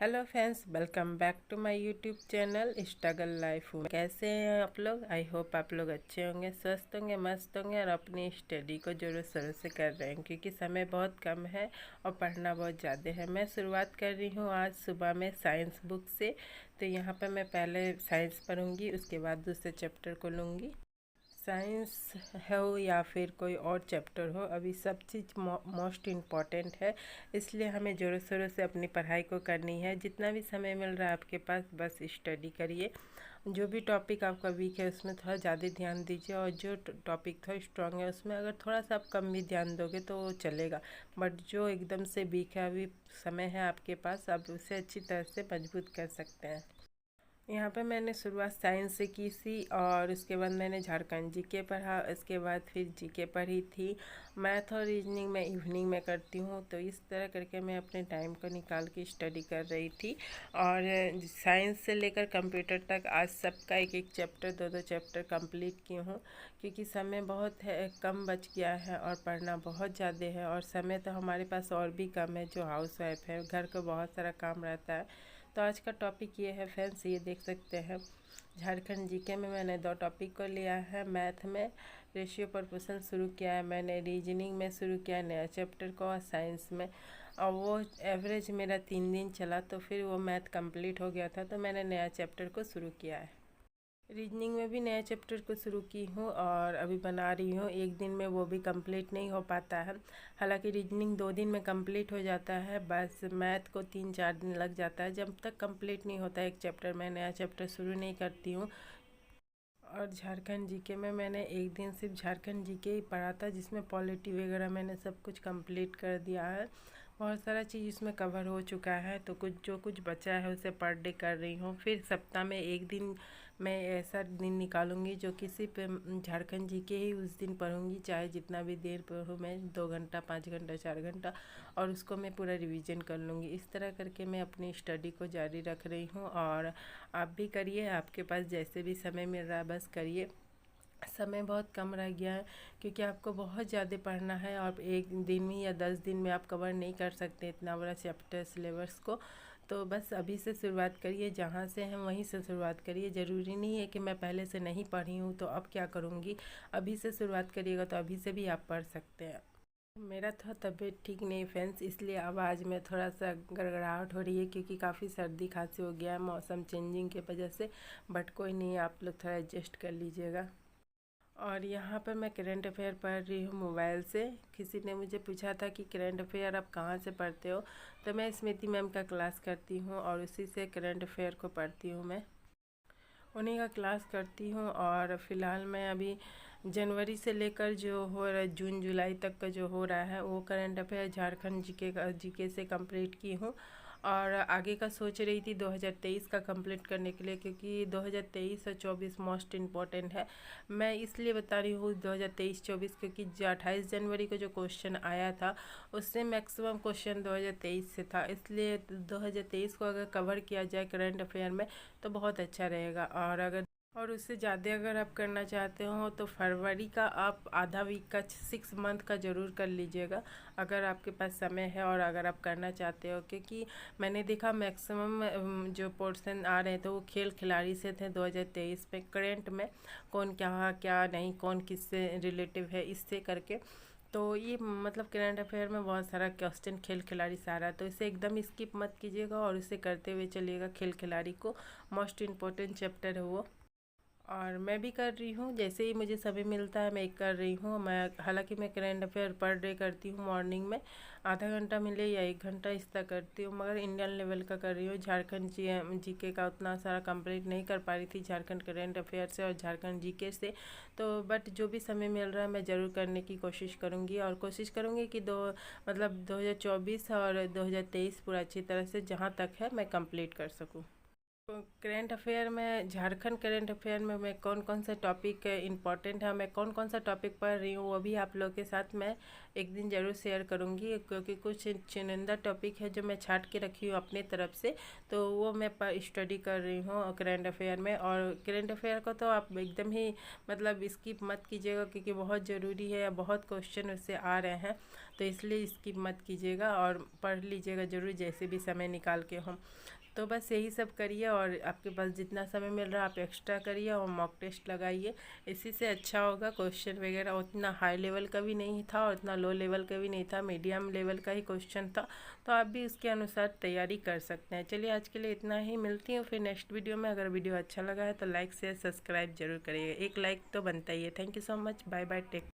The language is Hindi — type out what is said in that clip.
Hello friends, welcome back to my YouTube channel struggle life. कैसे हैं आप लोग? आई होप आप लोग अच्छे होंगे, स्वस्थ होंगे, मस्त होंगे और अपनी स्टडी को जोरों शोरों से कर रहे हैं, क्योंकि समय बहुत कम है और पढ़ना बहुत ज़्यादा है। मैं शुरुआत कर रही हूँ आज सुबह में साइंस बुक से। तो यहाँ पर मैं पहले साइंस पढ़ूँगी, उसके बाद दूसरे चैप्टर को लूँगी। साइंस हो या फिर कोई और चैप्टर हो, अभी सब चीज़ मोस्ट इम्पॉर्टेंट है। इसलिए हमें ज़ोरों शोरों से अपनी पढ़ाई को करनी है। जितना भी समय मिल रहा है आपके पास, बस स्टडी करिए। जो भी टॉपिक आपका वीक है उसमें थोड़ा ज़्यादा ध्यान दीजिए, और जो टॉपिक थोड़ा स्ट्रांग है उसमें अगर थोड़ा सा आप कम भी ध्यान दोगे तो वो चलेगा। बट जो एकदम से वीक है, अभी समय है आपके पास, आप उसे अच्छी तरह से मजबूत कर सकते हैं। यहाँ पे मैंने शुरुआत साइंस से की थी, और उसके बाद मैंने झारखंड जीके पढ़ा, उसके बाद फिर जीके पढ़ी थी। मैथ और रीजनिंग मैं इवनिंग में करती हूँ। तो इस तरह करके मैं अपने टाइम को निकाल के स्टडी कर रही थी। और साइंस से लेकर कंप्यूटर तक आज सबका एक एक चैप्टर, दो दो चैप्टर कंप्लीट की हूँ, क्योंकि समय बहुत है, कम बच गया है और पढ़ना बहुत ज़्यादा है। और समय तो हमारे पास और भी कम है, जो हाउस वाइफ है, घर को बहुत सारा काम रहता है। तो आज का टॉपिक ये है फ्रेंड्स, ये देख सकते हैं। झारखंड जीके में मैंने दो टॉपिक को लिया है। मैथ में रेशियो प्रोपोर्शन शुरू किया है मैंने, रीजनिंग में शुरू किया है नया चैप्टर को, और साइंस में। और वो एवरेज मेरा 3 दिन चला, तो फिर वो मैथ कंप्लीट हो गया था, तो मैंने नया चैप्टर को शुरू किया है। रीजनिंग में भी नया चैप्टर को शुरू की हूँ और अभी बना रही हूँ। एक दिन में वो भी कंप्लीट नहीं हो पाता है। हालांकि रीजनिंग 2 दिन में कंप्लीट हो जाता है, बस मैथ को 3-4 दिन लग जाता है। जब तक कंप्लीट नहीं होता एक चैप्टर, मैं नया चैप्टर शुरू नहीं करती हूँ। और झारखंड जीके में मैंने एक दिन सिर्फ झारखंड जीके ही पढ़ा था, जिसमें पॉलिटी वगैरह मैंने सब कुछ कंप्लीट कर दिया है। बहुत सारा चीज़ इसमें कवर हो चुका है, तो कुछ जो कुछ बचा है उसे पर डे कर रही हूँ। फिर सप्ताह में एक दिन मैं ऐसा दिन निकालूंगी जो कि सिर्फ झारखंड जीके ही उस दिन पढ़ूंगी, चाहे जितना भी देर पढ़ूँ मैं, 2 घंटा, 5 घंटा, 4 घंटा, और उसको मैं पूरा रिवीजन कर लूँगी। इस तरह करके मैं अपनी स्टडी को जारी रख रही हूँ। और आप भी करिए, आपके पास जैसे भी समय मिल रहा है बस करिए। समय बहुत कम रह गया है, क्योंकि आपको बहुत ज़्यादा पढ़ना है, और एक दिन में या 10 दिन में आप कवर नहीं कर सकते इतना बड़ा चैप्टर सिलेबस को। तो बस अभी से शुरुआत करिए, जहाँ से हैं वहीं से शुरुआत करिए। ज़रूरी नहीं है कि मैं पहले से नहीं पढ़ी हूँ तो अब क्या करूँगी। अभी से शुरुआत करिएगा तो अभी से भी आप पढ़ सकते हैं। मेरा थोड़ा तबीयत ठीक नहीं फ्रेंड्स, इसलिए आवाज़ में थोड़ा सा गड़गड़ाहट हो रही है, क्योंकि काफ़ी सर्दी खांसी हो गया है मौसम चेंजिंग की वजह से। बट कोई नहीं, आप लोग थोड़ा एडजस्ट कर लीजिएगा। और यहाँ पर मैं करंट अफेयर पढ़ रही हूँ मोबाइल से। किसी ने मुझे पूछा था कि करंट अफेयर आप कहाँ से पढ़ते हो, तो मैं स्मृति मैम का क्लास करती हूँ और उसी से करंट अफेयर को पढ़ती हूँ। मैं उन्हीं का क्लास करती हूँ। और फ़िलहाल मैं अभी जनवरी से लेकर जो हो रहा है, जून जुलाई तक का जो हो रहा है, वो करंट अफेयर झारखंड जीके से कंप्लीट की हूँ। और आगे का सोच रही थी 2023 का कंप्लीट करने के लिए, क्योंकि 2023 और 24 मोस्ट इम्पॉर्टेंट है। मैं इसलिए बता रही हूँ 2023-24, क्योंकि जो 28 जनवरी को जो क्वेश्चन आया था, उससे मैक्सिमम क्वेश्चन 2023 से था। इसलिए 2023 को अगर कवर किया जाए करंट अफेयर में तो बहुत अच्छा रहेगा। और उससे ज़्यादा अगर आप करना चाहते हो तो फरवरी का आप आधा वीक का, 6 मंथ का ज़रूर कर लीजिएगा, अगर आपके पास समय है और अगर आप करना चाहते हो। क्योंकि मैंने देखा मैक्सिमम जो पोर्शन आ रहे थे वो खेल खिलाड़ी से थे 2023 में, करेंट में कौन क्या क्या नहीं, कौन किससे रिलेटिव है, इससे करके। तो ये मतलब करंट अफेयर में बहुत सारा क्वेश्चन खेल खिलाड़ी से आ रहा है, तो इसे एकदम स्किप मत कीजिएगा और इसे करते हुए चलिएगा। खेल खिलाड़ी को मोस्ट इम्पोर्टेंट चैप्टर है वो। और मैं भी कर रही हूँ, जैसे ही मुझे समय मिलता है मैं कर रही हूँ। मैं हालांकि मैं करंट अफेयर पर डे करती हूँ, मॉर्निंग में आधा घंटा मिले या 1 घंटा इस तरह करती हूँ, मगर इंडियन लेवल का कर रही हूँ। झारखंड जीके का उतना सारा कंप्लीट नहीं कर पा रही थी, झारखंड करंट अफेयर से और झारखंड जीके से। तो बट जो भी समय मिल रहा है मैं ज़रूर करने की कोशिश करूँगी, और कोशिश करूँगी कि 2024 और 2023 पूरा अच्छी तरह से जहाँ तक है मैं कंप्लीट कर सकूँ। करेंट अफेयर में, झारखंड करेंट अफेयर में मैं कौन कौन से टॉपिक इम्पोर्टेंट है, मैं कौन कौन सा टॉपिक पढ़ रही हूँ, वो भी आप लोग के साथ मैं एक दिन ज़रूर शेयर करूँगी, क्योंकि कुछ चुनिंदा टॉपिक है जो मैं छांट के रखी हूँ अपनी तरफ से, तो वो मैं स्टडी कर रही हूँ करेंट अफेयर में। और करेंट अफेयर को तो आप एकदम ही मतलब स्किप मत कीजिएगा, क्योंकि बहुत ज़रूरी है, बहुत क्वेश्चन उससे आ रहे हैं, तो इसलिए स्किप मत कीजिएगा और पढ़ लीजिएगा ज़रूर जैसे भी समय निकाल के हो। तो बस यही सब करिए, और आपके पास जितना समय मिल रहा है आप एक्स्ट्रा करिए और मॉक टेस्ट लगाइए, इसी से अच्छा होगा। क्वेश्चन वगैरह उतना हाई लेवल का भी नहीं था और उतना लो लेवल का भी नहीं था, मीडियम लेवल का ही क्वेश्चन था, तो आप भी उसके अनुसार तैयारी कर सकते हैं। चलिए आज के लिए इतना ही, मिलती हूँ फिर नेक्स्ट वीडियो में। अगर वीडियो अच्छा लगा है तो लाइक शेयर सब्सक्राइब जरूर करिएगा, एक लाइक तो बनता ही है। Thank you so much, bye bye, take.